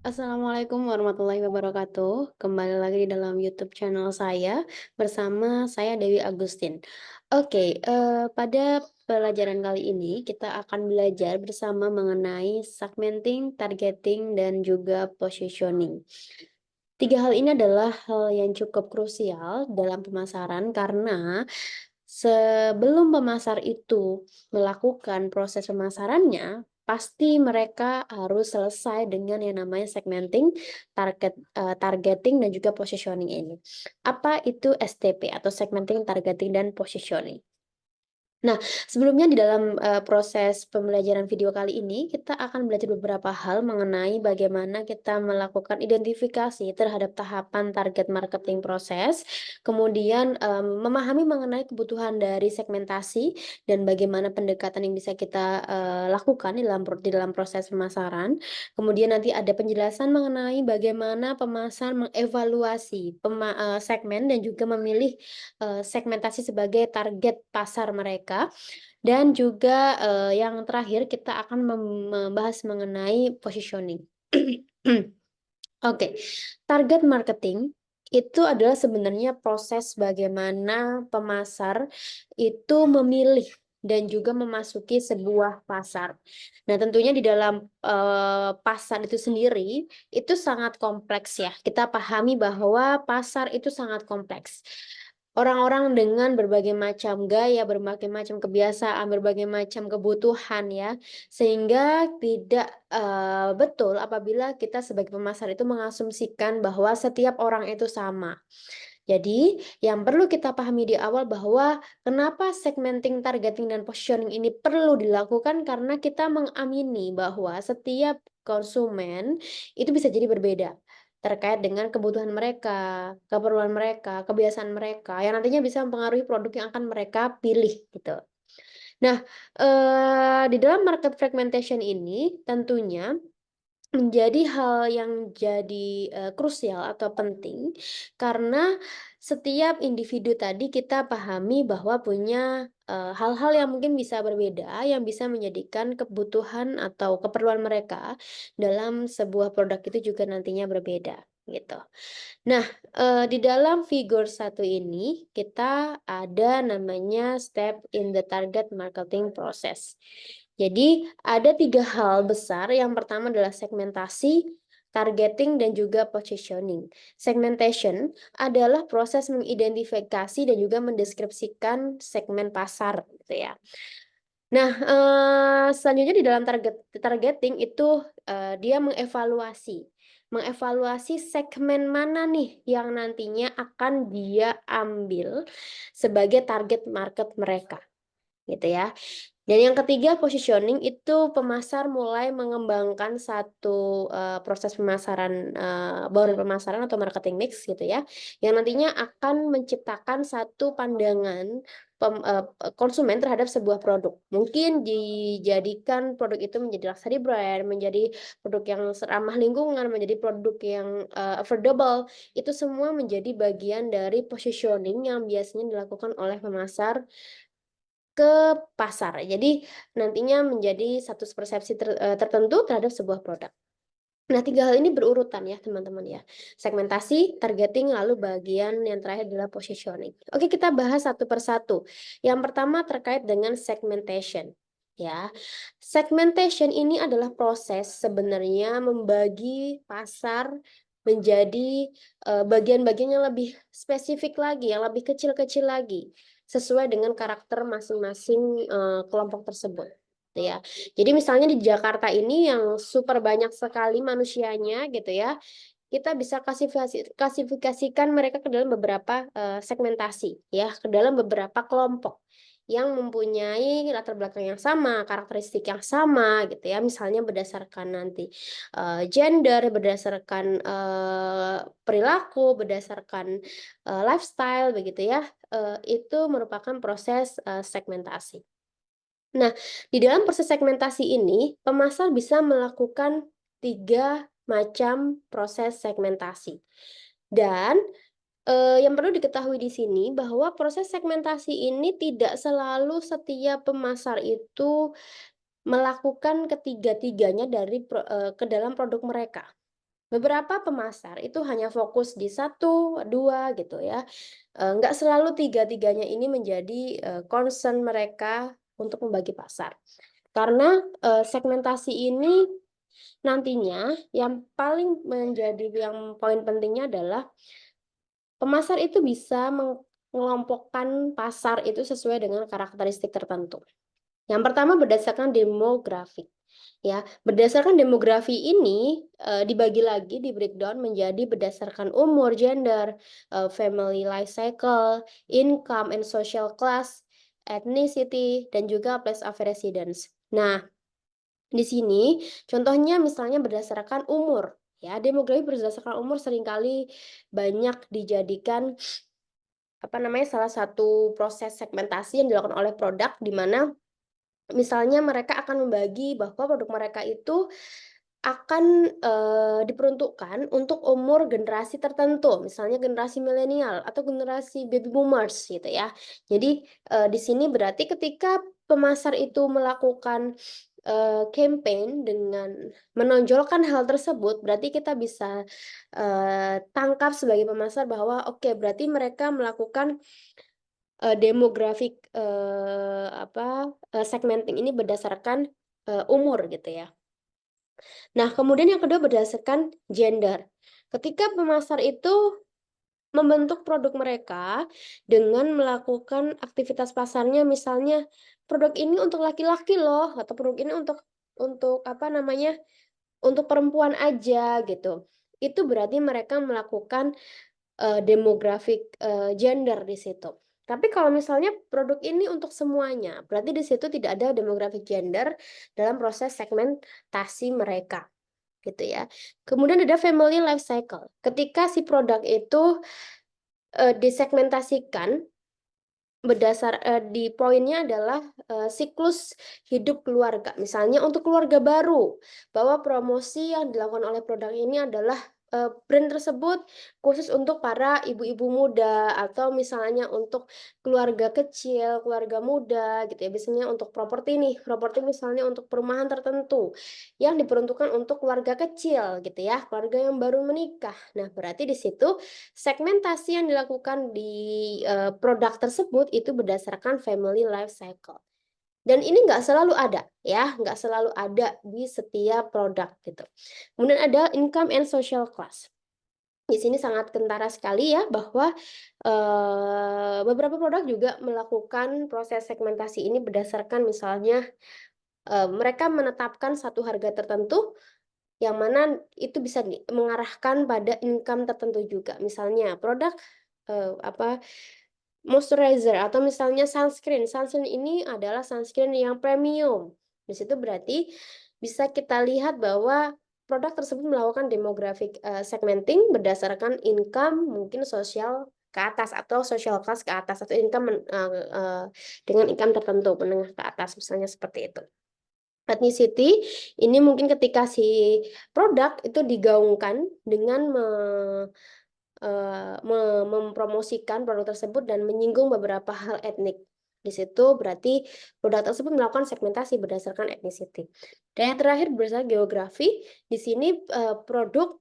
Assalamualaikum warahmatullahi wabarakatuh. Kembali lagi di dalam YouTube channel saya bersama saya Dewi Agustin. Oke, pada pelajaran kali ini kita akan belajar bersama mengenai segmenting, targeting, dan juga positioning. Tiga hal ini adalah hal yang cukup krusial dalam pemasaran karena sebelum pemasar itu melakukan proses pemasarannya, pasti mereka harus selesai dengan yang namanya segmenting, targeting, dan juga positioning ini. Apa itu STP atau segmenting, targeting, dan positioning? Nah, sebelumnya di dalam, proses pembelajaran video kali ini, kita akan belajar beberapa hal mengenai bagaimana kita melakukan identifikasi terhadap tahapan target marketing proses, kemudian, memahami mengenai kebutuhan dari segmentasi dan bagaimana pendekatan yang bisa kita, lakukan di dalam proses pemasaran. Kemudian nanti ada penjelasan mengenai bagaimana pemasar mengevaluasi segmen dan juga memilih segmentasi sebagai target pasar mereka, dan juga, yang terakhir kita akan membahas mengenai positioning. Oke, target marketing itu adalah sebenarnya proses bagaimana pemasar itu memilih dan juga memasuki sebuah pasar. Nah, tentunya di dalam, pasar itu sendiri, itu sangat kompleks ya. Kita pahami bahwa pasar itu sangat kompleks. Orang-orang dengan berbagai macam gaya, berbagai macam kebiasaan, berbagai macam kebutuhan ya, sehingga tidak, betul apabila kita sebagai pemasar itu mengasumsikan bahwa setiap orang itu sama. Jadi, yang perlu kita pahami di awal bahwa kenapa segmenting, targeting, dan positioning ini perlu dilakukan karena kita mengamini bahwa setiap konsumen itu bisa jadi berbeda terkait dengan kebutuhan mereka, keperluan mereka, kebiasaan mereka, yang nantinya bisa mempengaruhi produk yang akan mereka pilih gitu. Nah, di dalam market fragmentation ini tentunya menjadi hal yang jadi, krusial atau penting, karena setiap individu tadi kita pahami bahwa punya, hal-hal yang mungkin bisa berbeda, yang bisa menjadikan kebutuhan atau keperluan mereka dalam sebuah produk itu juga nantinya berbeda, gitu. Nah, di dalam figur satu ini, kita ada namanya step in the target marketing process. Jadi, ada 3 hal besar, yang pertama adalah segmentasi, targeting, dan juga positioning. Segmentation adalah proses mengidentifikasi dan juga mendeskripsikan segmen pasar, gitu ya. Nah, selanjutnya di dalam targeting itu, dia mengevaluasi segmen mana nih yang nantinya akan dia ambil sebagai target market mereka, gitu ya. Dan yang ketiga positioning itu pemasar mulai mengembangkan satu, proses pemasaran, baru pemasaran atau marketing mix gitu ya, yang nantinya akan menciptakan satu pandangan konsumen terhadap sebuah produk. Mungkin dijadikan produk itu menjadi luxury brand, menjadi produk yang ramah lingkungan, menjadi produk yang, affordable, itu semua menjadi bagian dari positioning yang biasanya dilakukan oleh pemasar ke pasar. Jadi nantinya menjadi satu persepsi tertentu terhadap sebuah produk. Nah, 3 hal ini berurutan ya, teman-teman ya. Segmentasi, targeting, lalu bagian yang terakhir adalah positioning. Oke, kita bahas satu persatu. Yang pertama terkait dengan segmentation, ya. Segmentation ini adalah proses sebenarnya membagi pasar menjadi, bagian-bagian yang lebih spesifik lagi, yang lebih kecil-kecil lagi, sesuai dengan karakter masing-masing, kelompok tersebut, gitu ya. Jadi misalnya di Jakarta ini yang super banyak sekali manusianya gitu ya, kita bisa klasifikasikan mereka ke dalam beberapa, segmentasi ya, ke dalam beberapa kelompok yang mempunyai latar belakang yang sama, karakteristik yang sama gitu ya. Misalnya berdasarkan nanti, gender, berdasarkan, perilaku, berdasarkan, lifestyle begitu ya, itu merupakan proses, segmentasi. Nah, di dalam proses segmentasi ini, pemasar bisa melakukan 3 macam proses segmentasi. Dan, yang perlu diketahui di sini bahwa proses segmentasi ini tidak selalu setiap pemasar itu melakukan ketiga-tiganya ke dalam produk mereka. Beberapa pemasar itu hanya fokus di 1, 2 gitu ya. Nggak selalu tiga-tiganya ini menjadi, concern mereka untuk membagi pasar. Karena, segmentasi ini nantinya yang paling menjadi yang poin pentingnya adalah pemasar itu bisa mengelompokkan pasar itu sesuai dengan karakteristik tertentu. Yang pertama berdasarkan demografi, ya. Berdasarkan demografi ini, dibagi lagi, di-breakdown menjadi berdasarkan umur, gender, family life cycle, income and social class, ethnicity, dan juga place of residence. Nah, di sini contohnya misalnya berdasarkan umur, ya. Demografi berdasarkan umur seringkali banyak dijadikan, apa namanya, salah satu proses segmentasi yang dilakukan oleh produk, di mana misalnya mereka akan membagi bahwa produk mereka itu akan, diperuntukkan untuk umur generasi tertentu, misalnya generasi milenial atau generasi baby boomers gitu ya. Jadi, di sini berarti ketika pemasar itu melakukan, campaign dengan menonjolkan hal tersebut, berarti kita bisa, tangkap sebagai pemasar bahwa oke, berarti mereka melakukan demografik, segmenting ini berdasarkan, umur gitu ya. Nah, kemudian yang kedua berdasarkan gender. Ketika pemasar itu membentuk produk mereka dengan melakukan aktivitas pasarnya, misalnya, "Produk ini untuk laki-laki loh," atau "Produk ini untuk apa namanya, untuk perempuan aja," gitu. Itu berarti mereka melakukan demografik, gender di situ. Tapi kalau misalnya produk ini untuk semuanya, berarti di situ tidak ada demografik gender dalam proses segmentasi mereka, gitu ya. Kemudian ada family life cycle. Ketika si produk itu, disegmentasikan di poinnya adalah, siklus hidup keluarga. Misalnya untuk keluarga baru, bahwa promosi yang dilakukan oleh produk ini adalah, brand tersebut khusus untuk para ibu-ibu muda, atau misalnya untuk keluarga kecil, keluarga muda gitu ya, biasanya untuk properti nih, properti misalnya untuk perumahan tertentu, yang diperuntukkan untuk keluarga kecil gitu ya, keluarga yang baru menikah. Nah, berarti di situ segmentasi yang dilakukan di, produk tersebut itu berdasarkan family life cycle. Dan ini nggak selalu ada ya, nggak selalu ada di setiap produk gitu. Kemudian ada income and social class. Di sini sangat kentara sekali ya bahwa, beberapa produk juga melakukan proses segmentasi ini berdasarkan misalnya, mereka menetapkan satu harga tertentu yang mana itu bisa mengarahkan pada income tertentu juga. Misalnya produk, moisturizer atau misalnya sunscreen. Sunscreen ini adalah sunscreen yang premium. Di situ berarti bisa kita lihat bahwa produk tersebut melakukan demographic, segmenting berdasarkan income, mungkin sosial ke atas atau social class ke atas, atau income dengan income tertentu, menengah ke atas, misalnya seperti itu. Ethnicity, ini mungkin ketika si produk itu digaungkan dengan mempromosikan produk tersebut dan menyinggung beberapa hal etnik. Di situ berarti produk tersebut melakukan segmentasi berdasarkan ethnicity. Dan yang terakhir berdasarkan geografi, di sini, produk,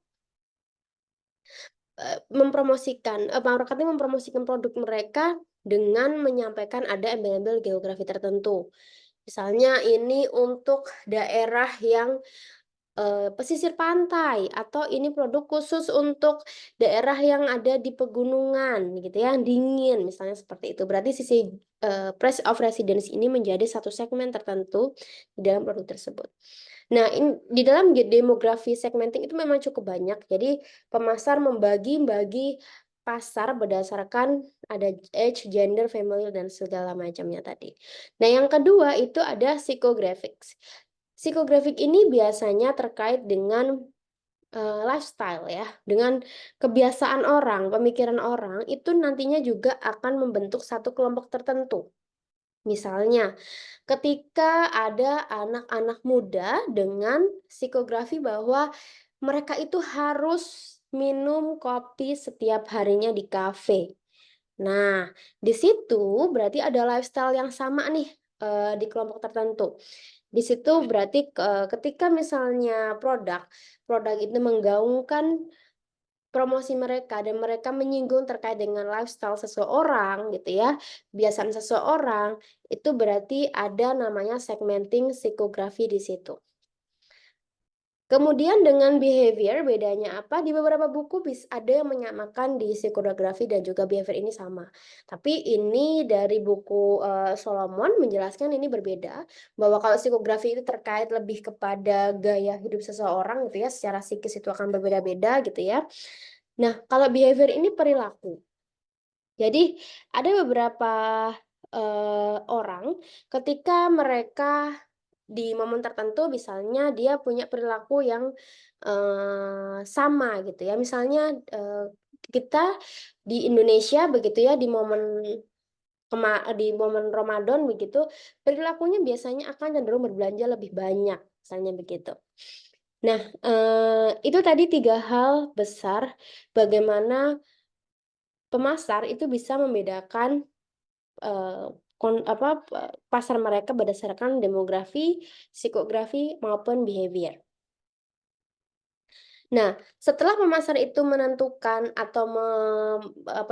marketing mempromosikan produk mereka dengan menyampaikan ada embel-embel geografi tertentu. Misalnya ini untuk daerah yang pesisir pantai, atau ini produk khusus untuk daerah yang ada di pegunungan gitu ya, yang dingin, misalnya seperti itu. Berarti sisi, place of residence ini menjadi satu segmen tertentu di dalam produk tersebut. Nah, di dalam demografi segmenting itu memang cukup banyak. Jadi pemasar membagi-bagi pasar berdasarkan ada age, gender, family, dan segala macamnya tadi. Nah, yang kedua itu ada psychographics. Psychographic ini biasanya terkait dengan, lifestyle ya, dengan kebiasaan orang, pemikiran orang, itu nantinya juga akan membentuk satu kelompok tertentu. Misalnya, ketika ada anak-anak muda dengan psikografi bahwa mereka itu harus minum kopi setiap harinya di kafe. Nah, di situ berarti ada lifestyle yang sama nih, di kelompok tertentu. Di situ berarti ketika misalnya produk itu menggaungkan promosi mereka dan mereka menyinggung terkait dengan lifestyle seseorang gitu ya, kebiasaan seseorang, itu berarti ada namanya segmenting psikografi di situ. Kemudian dengan behavior, bedanya apa? Di beberapa buku ada yang menyamakan di psikografi dan juga behavior ini sama. Tapi ini dari buku Solomon menjelaskan ini berbeda, bahwa kalau psikografi itu terkait lebih kepada gaya hidup seseorang gitu ya, secara psikis itu akan berbeda-beda gitu ya. Nah, kalau behavior ini perilaku. Jadi ada beberapa orang ketika mereka di momen tertentu misalnya dia punya perilaku yang sama gitu ya. Misalnya kita di Indonesia begitu ya di momen Ramadan begitu perilakunya biasanya akan cenderung berbelanja lebih banyak misalnya begitu. Nah, itu tadi 3 hal besar bagaimana pemasar itu bisa membedakan pasar mereka berdasarkan demografi, psikografi, maupun behavior. Nah, setelah pemasar itu menentukan atau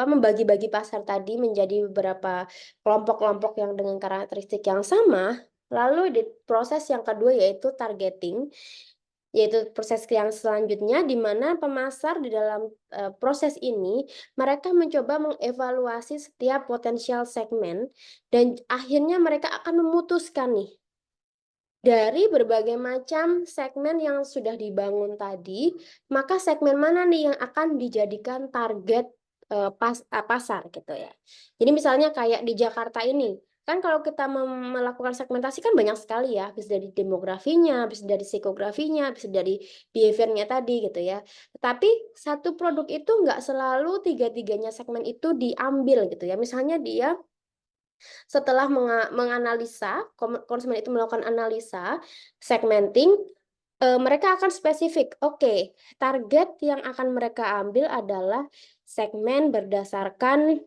membagi-bagi pasar tadi menjadi beberapa kelompok-kelompok yang dengan karakteristik yang sama, lalu di proses yang kedua yaitu targeting, yaitu proses yang selanjutnya di mana pemasar di dalam proses ini mereka mencoba mengevaluasi setiap potensial segmen dan akhirnya mereka akan memutuskan nih dari berbagai macam segmen yang sudah dibangun tadi, maka segmen mana nih yang akan dijadikan target pasar gitu ya. Jadi misalnya kayak di Jakarta ini, kan kalau kita melakukan segmentasi kan banyak sekali ya, bisa dari demografinya, bisa dari psikografinya, bisa dari behaviornya tadi gitu ya. Tetapi satu produk itu nggak selalu tiga-tiganya segmen itu diambil gitu ya. Misalnya dia setelah menganalisa, konsumen itu melakukan analisa, segmenting, mereka akan spesifik. Oke, target yang akan mereka ambil adalah segmen berdasarkan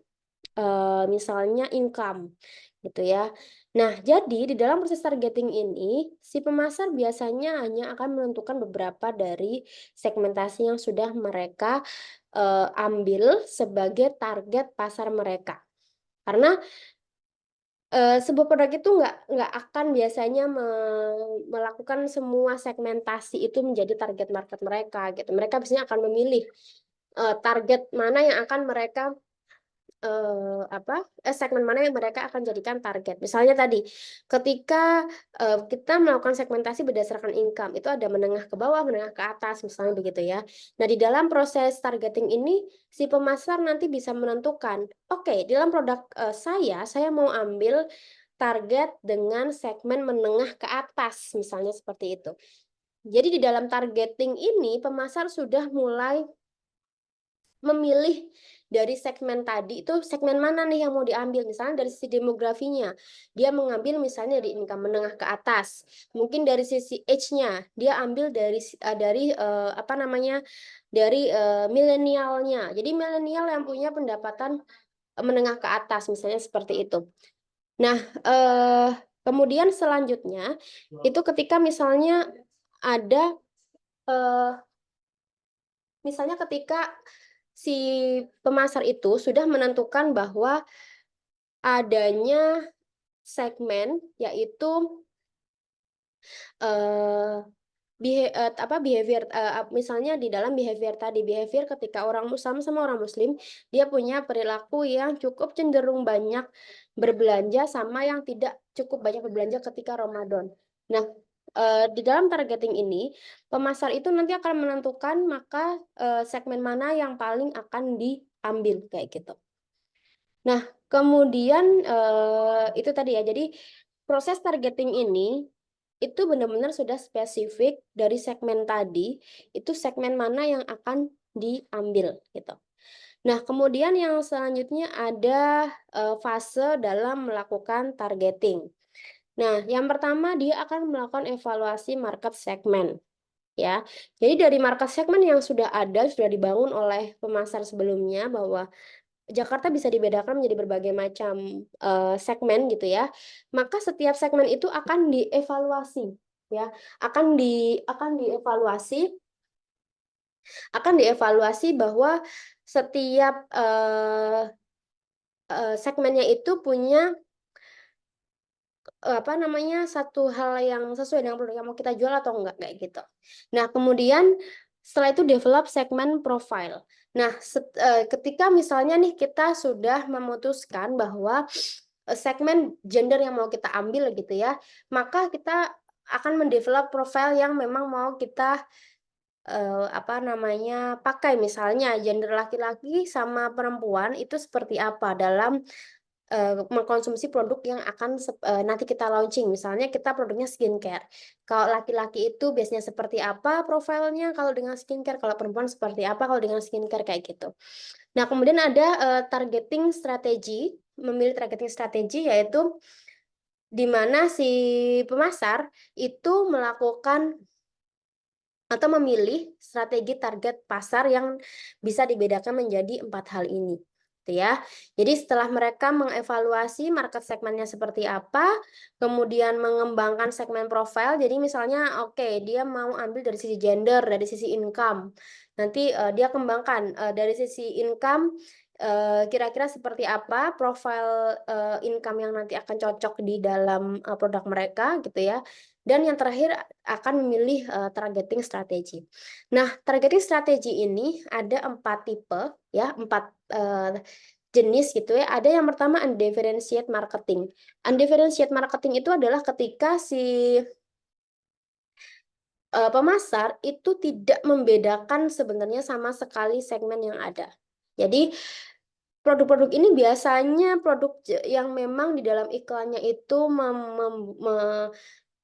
misalnya income, gitu ya. Nah, jadi di dalam proses targeting ini, si pemasar biasanya hanya akan menentukan beberapa dari segmentasi yang sudah mereka ambil sebagai target pasar mereka. Karena sebuah produk itu nggak akan biasanya melakukan semua segmentasi itu menjadi target market mereka gitu. Mereka biasanya akan memilih target mana yang akan mereka segmen mana yang mereka akan jadikan target. Misalnya tadi, ketika kita melakukan segmentasi berdasarkan income, itu ada menengah ke bawah, menengah ke atas, misalnya begitu ya. Nah, di dalam proses targeting ini, si pemasar nanti bisa menentukan, oke, di dalam produk saya mau ambil target dengan segmen menengah ke atas, misalnya seperti itu. Jadi di dalam targeting ini, pemasar sudah mulai memilih dari segmen tadi itu segmen mana nih yang mau diambil, misalnya dari sisi demografinya dia mengambil misalnya dari income menengah ke atas, mungkin dari sisi age-nya dia ambil dari milenialnya, jadi milenial yang punya pendapatan menengah ke atas misalnya seperti itu. Nah, kemudian selanjutnya itu ketika misalnya ada misalnya ketika si pemasar itu sudah menentukan bahwa adanya segmen yaitu behavior, misalnya di dalam behavior tadi, behavior ketika sama orang muslim, dia punya perilaku yang cukup cenderung banyak berbelanja sama yang tidak cukup banyak berbelanja ketika Ramadan. Nah, di dalam targeting ini, pemasar itu nanti akan menentukan maka segmen mana yang paling akan diambil kayak gitu. Nah, kemudian itu tadi ya. Jadi proses targeting ini itu benar-benar sudah spesifik dari segmen tadi, itu segmen mana yang akan diambil gitu. Nah, kemudian yang selanjutnya ada fase dalam melakukan targeting. Nah, yang pertama dia akan melakukan evaluasi market segmen ya. Jadi dari market segmen yang sudah ada, sudah dibangun oleh pemasar sebelumnya bahwa Jakarta bisa dibedakan menjadi berbagai macam segmen gitu ya. Maka setiap segmen itu akan dievaluasi ya, akan dievaluasi bahwa setiap segmennya itu punya apa namanya, satu hal yang sesuai dengan produk yang mau kita jual atau enggak, kayak gitu. Nah, kemudian setelah itu develop segmen profile. Nah, ketika misalnya nih kita sudah memutuskan bahwa segmen gender yang mau kita ambil gitu ya, maka kita akan mendevelop profile yang memang mau kita apa namanya, pakai. Misalnya gender laki-laki sama perempuan itu seperti apa dalam mengkonsumsi produk yang akan nanti kita launching. Misalnya kita produknya skincare. Kalau laki-laki itu biasanya seperti apa profilnya kalau dengan skincare, kalau perempuan seperti apa kalau dengan skincare, kayak gitu. Nah, kemudian ada targeting strategi, memilih targeting strategi yaitu di mana si pemasar itu melakukan atau memilih strategi target pasar yang bisa dibedakan menjadi 4 hal ini, gitu ya. Jadi setelah mereka mengevaluasi market segmennya seperti apa, kemudian mengembangkan segmen profile, jadi misalnya oke, dia mau ambil dari sisi gender, dari sisi income. Nanti dia kembangkan dari sisi income kira-kira seperti apa profile income yang nanti akan cocok di dalam produk mereka gitu ya. Dan yang terakhir akan memilih targeting strategi. Nah, targeting strategi ini ada 4 tipe ya, 4 jenis gitu ya. Ada yang pertama undifferentiated marketing. Undifferentiated marketing itu adalah ketika si pemasar itu tidak membedakan sebenarnya sama sekali segmen yang ada. Jadi produk-produk ini biasanya produk yang memang di dalam iklannya itu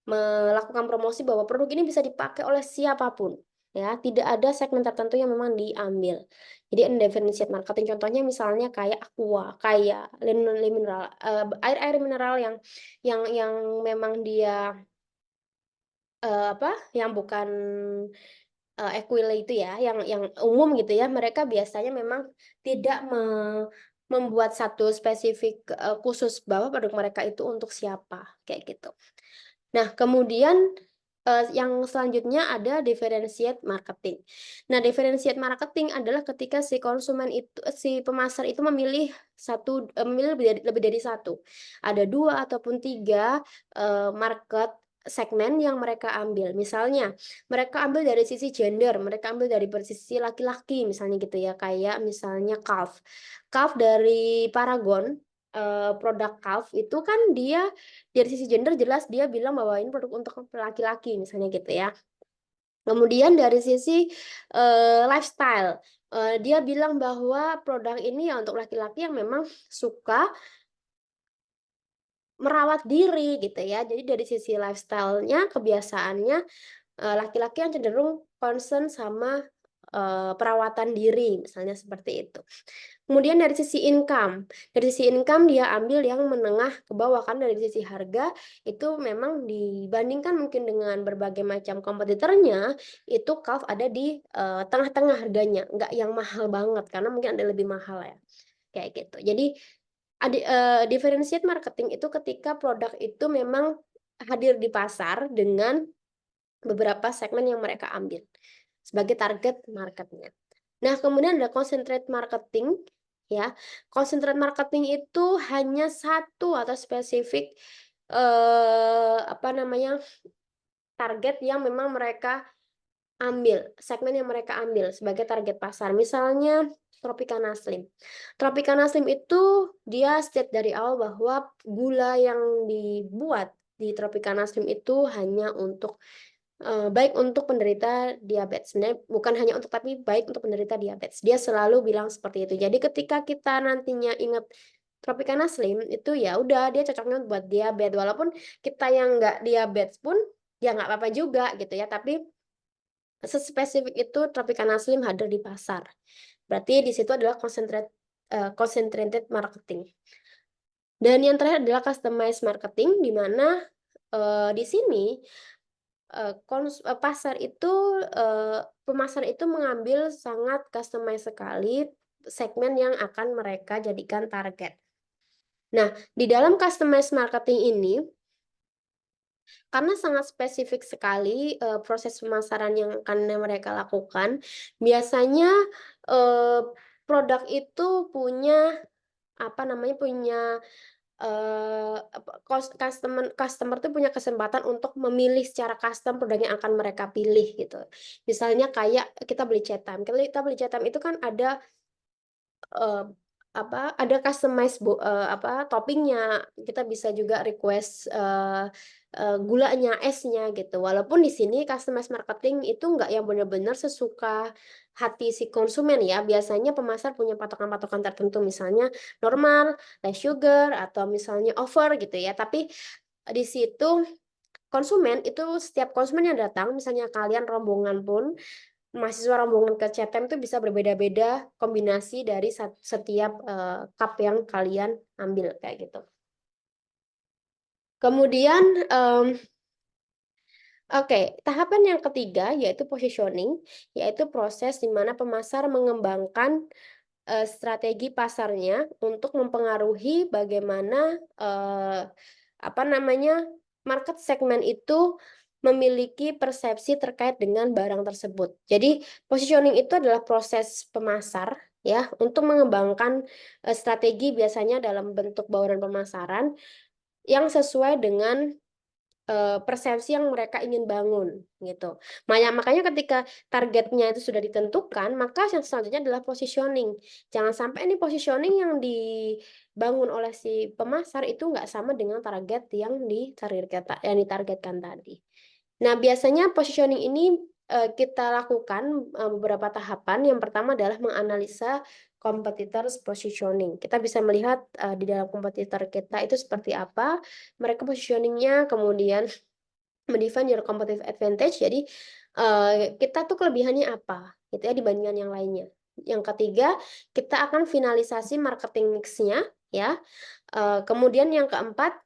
melakukan promosi bahwa produk ini bisa dipakai oleh siapapun, ya, tidak ada segmen tertentu yang memang diambil. Jadi undifferentiated marketing contohnya misalnya kayak Aqua, kayak mineral, air-air mineral yang memang dia, apa, yang bukan Equile itu ya, yang umum gitu ya, mereka biasanya memang tidak membuat satu spesifik, khusus bahwa produk mereka itu untuk siapa, kayak gitu. Nah, kemudian, yang selanjutnya ada differentiate marketing. Nah, differentiate marketing adalah ketika si pemasar itu memilih memilih lebih dari satu. Ada 2 ataupun 3 market segmen yang mereka ambil. Misalnya, mereka ambil dari sisi gender, mereka ambil dari sisi laki-laki misalnya gitu ya, kayak misalnya Calf. Calf dari Paragon, produk Calf itu kan dia dari sisi gender jelas dia bilang bahwa ini produk untuk laki-laki misalnya gitu ya. Kemudian dari sisi lifestyle, dia bilang bahwa produk ini ya untuk laki-laki yang memang suka merawat diri gitu ya. Jadi dari sisi lifestyle-nya, kebiasaannya, laki-laki yang cenderung concern sama perawatan diri misalnya seperti itu. Kemudian dari sisi income dia ambil yang menengah ke bawah, kan dari sisi harga itu memang dibandingkan mungkin dengan berbagai macam kompetitornya, itu Calf ada di tengah-tengah harganya, nggak yang mahal banget karena mungkin ada lebih mahal ya, kayak gitu. Jadi differentiate marketing itu ketika produk itu memang hadir di pasar dengan beberapa segmen yang mereka ambil sebagai target marketnya. Nah, kemudian ada concentrate marketing ya. Concentrate marketing itu hanya satu atau spesifik apa namanya, target yang memang mereka ambil, segmen yang mereka ambil sebagai target pasar. Misalnya Tropicana Slim. Tropicana Slim itu dia state dari awal bahwa gula yang dibuat di Tropicana Slim itu hanya untuk baik untuk penderita diabetes. Sebenarnya bukan hanya untuk, tapi baik untuk penderita diabetes. Dia selalu bilang seperti itu. Jadi ketika kita nantinya ingat Tropicana Slim itu ya udah dia cocoknya buat diabetes. Walaupun kita yang nggak diabetes pun ya nggak apa-apa juga gitu ya. Tapi sespesifik itu Tropicana Slim hadir di pasar. Berarti di situ adalah concentrated marketing. Dan yang terakhir adalah customized marketing, di mana di sini pasar itu pemasar itu mengambil sangat customize sekali segmen yang akan mereka jadikan target. Nah, di dalam customized marketing ini, karena sangat spesifik sekali proses pemasaran yang akan mereka lakukan, biasanya produk itu punya apa namanya punya customer customer tuh punya kesempatan untuk memilih secara custom produk yang akan mereka pilih gitu. Misalnya kayak kita beli chat time, kita beli chat time itu kan ada Eee, ada customize topping-nya, kita bisa juga request, gulanya, esnya gitu. Walaupun di sini customize marketing itu nggak yang benar-benar sesuka hati si konsumen ya, biasanya pemasar punya patokan-patokan tertentu, misalnya normal, less sugar, atau misalnya over gitu ya. Tapi di situ setiap konsumen yang datang, misalnya kalian rombongan pun, mahasiswa rombongan ke CTM itu bisa berbeda-beda kombinasi dari setiap, cup yang kalian ambil, kayak gitu. Kemudian, oke, tahapan yang ketiga yaitu positioning, yaitu proses di mana pemasar mengembangkan, strategi pasarnya untuk mempengaruhi bagaimana, apa namanya, market segmen itu memiliki persepsi terkait dengan barang tersebut. Jadi, positioning itu adalah proses pemasar ya, untuk mengembangkan, strategi biasanya dalam bentuk bauran pemasaran yang sesuai dengan persepsi yang mereka ingin bangun, gitu. Makanya ketika targetnya itu sudah ditentukan, maka yang selanjutnya adalah positioning. Jangan sampai ini positioning yang dibangun oleh si pemasar itu nggak sama dengan target yang ditargetkan tadi. Nah, biasanya positioning ini, kita lakukan, beberapa tahapan. Yang pertama adalah menganalisa competitors positioning. Kita bisa melihat, di dalam kompetitor kita itu seperti apa, mereka positioning-nya, kemudian mendefine your competitive advantage. Jadi, kita tuh kelebihannya apa, gitu ya, dibandingkan yang lainnya. Yang ketiga, kita akan finalisasi marketing mix-nya, ya. Kemudian yang keempat,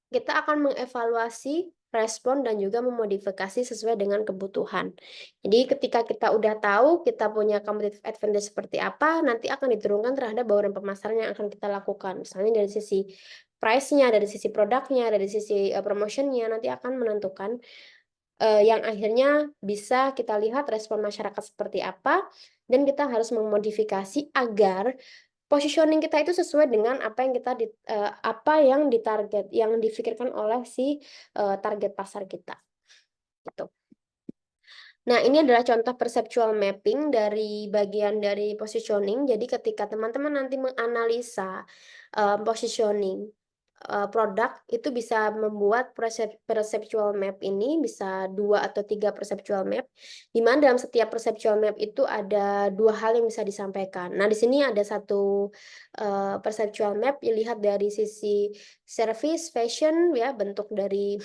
kita akan mengevaluasi, respon, dan juga memodifikasi sesuai dengan kebutuhan. Jadi ketika kita udah tahu kita punya competitive advantage seperti apa, nanti akan diturunkan terhadap bauran pemasaran yang akan kita lakukan. Misalnya dari sisi price-nya, dari sisi produknya, dari sisi, promotion-nya, nanti akan menentukan, yang akhirnya bisa kita lihat respon masyarakat seperti apa, dan kita harus memodifikasi agar positioning kita itu sesuai dengan apa yang yang difikirkan oleh si, target pasar kita, gitu. Nah, ini adalah contoh perceptual mapping dari bagian dari positioning. Jadi ketika teman-teman nanti menganalisa, positioning, produk, itu bisa membuat perceptual map ini, bisa 2 atau 3 perceptual map, di mana dalam setiap perceptual map itu ada 2 hal yang bisa disampaikan. Nah, di sini ada satu, perceptual map dilihat dari sisi service, fashion ya, bentuk dari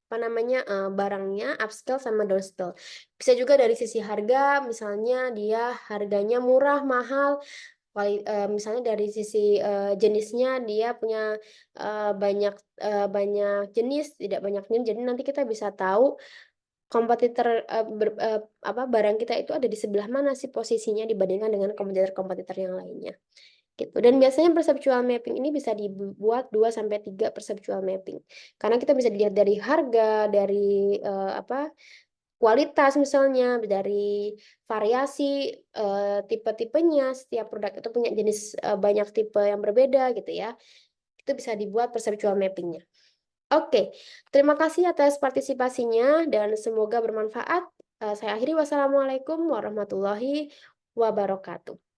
barangnya, upscale sama downscale. Bisa juga dari sisi harga, misalnya dia harganya murah, mahal, misalnya dari sisi, jenisnya dia punya, banyak jenis, tidak banyak jenis, jadi nanti kita bisa tahu kompetitor, barang kita itu ada di sebelah mana sih posisinya dibandingkan dengan kompetitor-kompetitor yang lainnya. Gitu, dan biasanya perceptual mapping ini bisa dibuat 2 sampai 3 perceptual mapping. Karena kita bisa dilihat dari harga, dari, kualitas misalnya, dari variasi, tipe-tipenya, setiap produk itu punya jenis, banyak tipe yang berbeda gitu ya. Itu bisa dibuat perceptual mapping-nya. Oke, terima kasih atas partisipasinya dan semoga bermanfaat. Saya akhiri, wassalamualaikum warahmatullahi wabarakatuh.